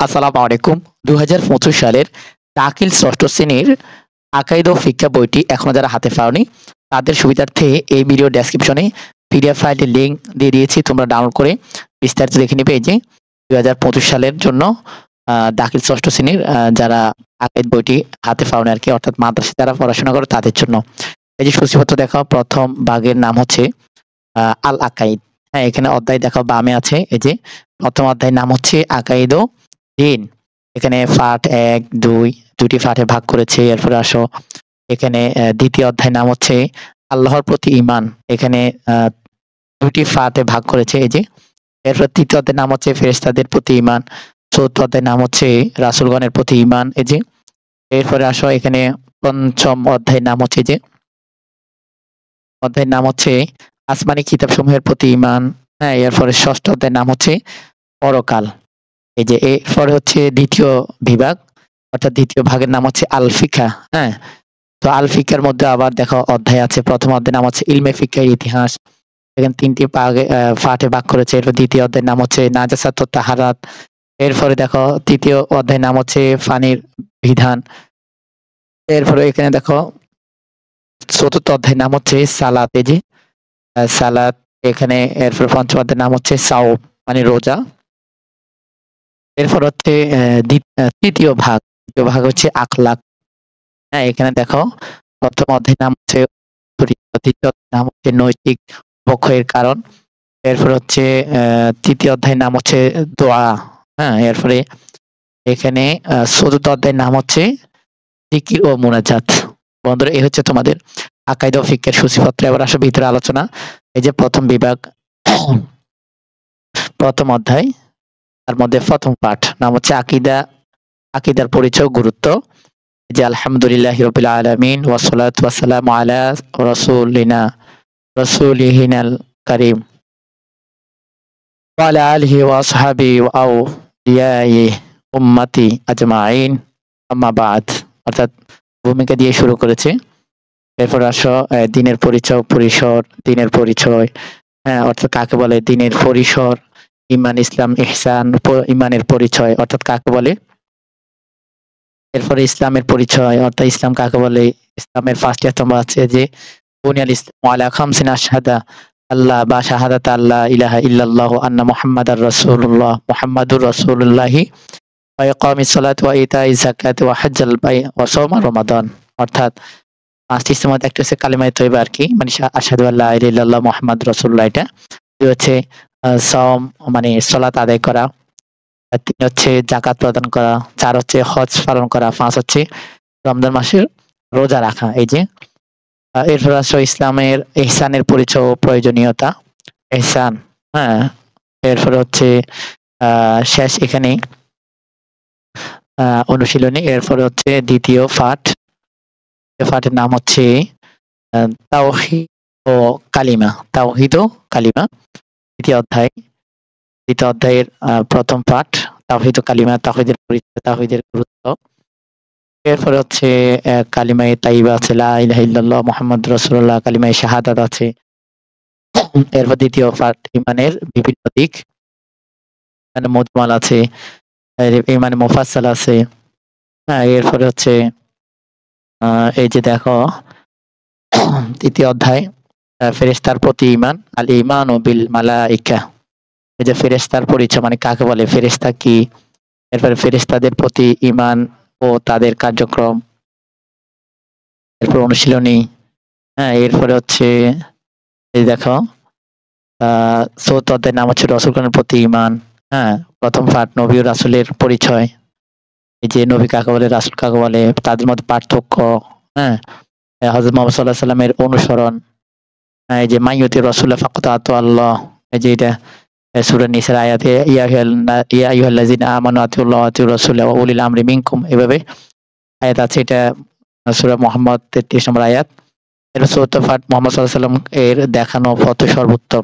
আসসালামু আলাইকুম। ২০২৫ সালের দাখিল ষষ্ঠ শ্রেণীর আকাইদ ও ফিকহ বইটি এখনো যারা হাতে পাওনি তাদের সুবিধার্থে এই ভিডিও ডেসক্রিপশনে পিডিএফ ফাইলের লিংক দিয়ে দিয়েছি। তোমরা ডাউনলোড করে বিস্তারিত দেখে নিবে। এই যে ২০২৫ সালের জন্য দাখিল ষষ্ঠ শ্রেণীর যারা আকাইদ বইটি হাতে পাওনি আরকি, অর্থাৎ মাদ্রাসায় যারা পড়াশোনা করে তাদের জন্য। এই যে সূচিপত্র দেখাও, প্রথম ভাগের নাম হচ্ছে আল আকাইদ। হ্যাঁ, এখানে অধ্যায় দেখাও বামে আছে। এই যে প্রথম অধ্যায়ের নাম হচ্ছে আকাইদ ও দিন। এখানে পাঠ ১, ২ দুটি পাঠে ভাগ করেছে। এরপরে আসো এখানে দ্বিতীয় অধ্যায়ের নাম হচ্ছে আল্লাহর প্রতি ঈমান। এখানে দুটি পাঠে ভাগ করেছে। এই যে এরপর তৃতীয় অধ্যায়ের নাম হচ্ছে ফেরেশতাদের প্রতি ঈমান। চতুর্থ অধ্যায়ের নাম হচ্ছে রাসূলগণের প্রতি ঈমান। এই যে এরপরে আসো এখানে পঞ্চম অধ্যায়ের নাম হচ্ছে যে অধ্যায়ের নাম হচ্ছে আসমানি কিতাবসমূহের প্রতি ঈমান। হ্যাঁ, এরপরে ষষ্ঠ অধ্যায়ের নাম হচ্ছে পরকাল। এই যে এরপরে হচ্ছে দ্বিতীয় বিভাগ, অর্থাৎ দ্বিতীয় ভাগের নাম হচ্ছে আল ফিকহ। হ্যাঁ, তো আল ফিকহের মধ্যে আবার দেখো অধ্যায় আছে। প্রথম অধ্যায়ের নাম হচ্ছে ইলমে ফিকহের ইতিহাস। এখানে তিনটি পাঠে ভাগ করেছে। এরপর দ্বিতীয় অধ্যায়ের নাম হচ্ছে নাজাসাত ও তাহারাত। এরপরে দেখো তৃতীয় অধ্যায়ের নাম হচ্ছে পানির বিধান। এরপরে এখানে দেখো চতুর্থ অধ্যায়ের নাম হচ্ছে সালাত। এই যে সালাত। এখানে এরপর পঞ্চম অধ্যায়ের নাম হচ্ছে সাওম, মানে রোজা। এরপর হচ্ছে তৃতীয় ভাগ হচ্ছে আখলাক। হ্যাঁ, এখানে দেখো প্রথম অধ্যায়ের নাম হচ্ছে দ্বিতীয় অধ্যায়ের নাম হচ্ছে নৈতিক পক্ষের কারণ। এরপর হচ্ছে তৃতীয় অধ্যায়ের নাম হচ্ছে দোয়া। হ্যাঁ, এরপরে এখানে চতুর্থ অধ্যায়ের নাম হচ্ছে জিকির ও মুনাজাত। বন্ধুরা, এই হচ্ছে তোমাদের আকাইদ ও ফিকহের সূচিপত্র। এবার আসো ভিতরে আলোচনা। এই যে প্রথম বিভাগ, প্রথম অধ্যায়, তার মধ্যে প্রথম পাঠ নাম হচ্ছে আকিদার পরিচয় গুরুত্ব। যে আলহামদুলিল্লাহি রাব্বিল আলামিন ওয়াসসালাতু ওয়াসসালামু আলা রাসূলিহিনাল কারীম ওয়া আলা আলিহি ওয়া আসহাবিহি ওয়া আউলিয়াই উম্মতি আজমাইন, আম্মা বাদ। অর্থাৎ ভূমিকা দিয়ে শুরু করেছে। এরপর আসো দ্বীনের পরিসর, দ্বীনের পরিচয়। হ্যাঁ, অর্থাৎ কাকে বলে দ্বীনের পরিসর, ঈমান, ইসলাম, ইহসান, ঈমানের পরিচয় অর্থাৎ কাকে বলে। এরপরে ইসলামের পরিচয়, অর্থাৎ ইসলাম কাকে বলে। ইসলামের ফার্স্ট স্তম্ভ আছে যে বুনিয়াল ইসলামু আলা খামসিন আশহাদা আল্লাহ বা শাহাদাত আল্লাহ ইলাহা ইল্লাল্লাহ আন্না মুহাম্মাদুর রাসূলুল্লাহি ওয়া ইকামিস সালাতি ওয়া ইতাইজ যাকাতি ওয়া হজ্জাল বাইত ওয়া সাওমা রমাদান। অর্থাৎ পাঁচটি ইসলামের মধ্যে একটা হচ্ছে কালিমায়ে তয়্যিবা আর কি, মানে আশহাদু আল্লা ইলাহা ইল্লাল্লাহ মুহাম্মাদুর রাসূলুল্লাহ। এটা দুই হচ্ছে সাওম, মানে সালাত আদায় করা। তিন হচ্ছে যাকাত প্রদান করা। চার হচ্ছে হজ পালন করা। পাঁচ হচ্ছে রমজান মাসের রোজা রাখা। এই যে এরপর আসো ইসলামের ইহসানের পরিচয় ও প্রয়োজনীয়তা। ইহসান, হ্যাঁ। এরপরে হচ্ছে শেষ এখানে অনুশীলনী। এরপরে হচ্ছে দ্বিতীয় পাঠের নাম হচ্ছে তাওহীদ ও কালিমা। দ্বিতীয় অধ্যায়ের প্রথম পাঠ তাওহীদ ও কালিমা, তাওহীদের পরিচয়, তাওহীদের গুরুত্ব। এরপরে হচ্ছে কালিমায়ে তাইয়্যিবা আছে, লা ইলাহা ইল্লাল্লাহ মুহাম্মাদুর রাসূলুল্লাহ, কালিমায়ে শাহাদাত আছে। এরপর দ্বিতীয় পাঠ ঈমানের বিভিন্ন দিক, মানে মুজমাল আছে, ঈমানে মুফাসসাল আছে। হ্যাঁ, এরপরে হচ্ছে এই যে দেখো তৃতীয় অধ্যায় ফেরেশতার প্রতি ঈমান, আল ঈমানু বিল মালাইকা। এই যে ফেরেশতার পরিচয়, মানে কাকে বলে, ফেরেশতা কি। এরপরে ফেরেশতাদের প্রতি ঈমান ও তাদের কার্যক্রম। এরপর অনুশীলনী। হ্যাঁ, এরপরে হচ্ছে এই দেখো চতুর্থ অধ্যায়ের নাম হচ্ছে রাসূলগণের প্রতি ঈমান। হ্যাঁ, প্রথম পাঠ নবী ও রাসূলের পরিচয়। এই যে নবী কাকে বলে, রাসূল কাকে বলে, তাদের মধ্যে পার্থক্য। হ্যাঁ, হযরত মুহাম্মদ সাল্লাল্লাহু আলাইহি ওয়াসাল্লামের অনুসরণ। এই যে মাইয়ুতি রাসূলা ফাকাদ আতাআল্লাহ। এই যে এটা সূরা নিসার আয়াতে ইয়া আইয়ুহাল্লাযিনা আমানু আতিউল্লাহ ওয়া আতিউর রাসূলা ওয়া উলিল আমরি মিনকুম, এভাবে আয়াত আছে। এটা সূরা মুহাম্মদ 33 নম্বর আয়াত। এর চতুর্থ পাঠ মুহাম্মদ সাল্লাল্লাহু আলাইহি ওয়াসাল্লাম এর দেখানো পথ সর্বোত্তম।